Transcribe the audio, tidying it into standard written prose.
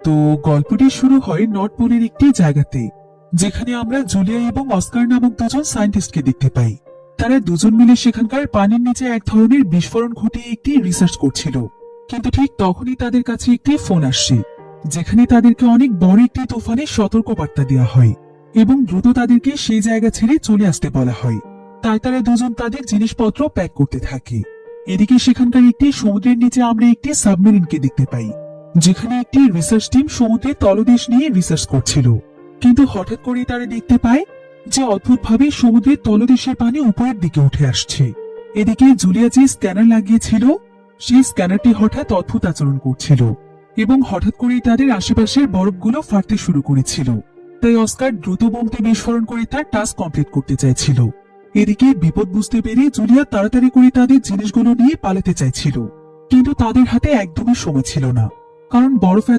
তো গল্পটি শুরু হয় নর্থ পোলের একটি জায়গাতে, যেখানে আমরা জুলিয়া এবং অস্কার নামক দুজন সায়েন্টিস্টকে দেখতে পাই। তারা দুজন মিলে সেখানকার পানির নিচে এক ধরনের বিস্ফোরণ ঘটিয়ে একটি রিসার্চ করছিল। কিন্তু ঠিক তখনই তাদের কাছে একটি ফোন আসছে, যেখানে তাদেরকে অনেক বড় একটি তুফানের সতর্কবার্তা দেওয়া হয় এবং দ্রুত তাদেরকে সেই জায়গা ছেড়ে চলে আসতে বলা হয়। তাই তারা দুজন তাদের জিনিসপত্র প্যাক করতে থাকে। এদিকে সেখানকার একটি সমুদ্রের নিচে আমরা একটি সাবমেরিনকে দেখতে পাই, যেখানে একটি রিসার্চ টিম সমুদ্রের তলদেশ নিয়ে রিসার্চ করছিল। কিন্তু হঠাৎ করে তারা দেখতে পায় যে অদ্ভুতভাবে সমুদ্রের তলদেশের পানি উপরের দিকে উঠে আসছে। এদিকে জুলিয়া যে স্ক্যানার লাগিয়েছিল, সেই স্ক্যানারটি হঠাৎ অদ্ভুত আচরণ করছিল এবং হঠাৎ করেই তাদের আশেপাশের বরফগুলো ফাটতে শুরু করেছিল। তাই অস্কার দ্রুত বোমটি বিস্ফোরণ করে তার টাস্ক কমপ্লিট করতে চাইছিল। এদিকে বিপদ বুঝতে পেরে জুলিয়া তাড়াতাড়ি করে তাদের জিনিসগুলো নিয়ে পালাতে চাইছিল, কিন্তু তাদের হাতে একদমই সময় ছিল না, কারণ বরফ এত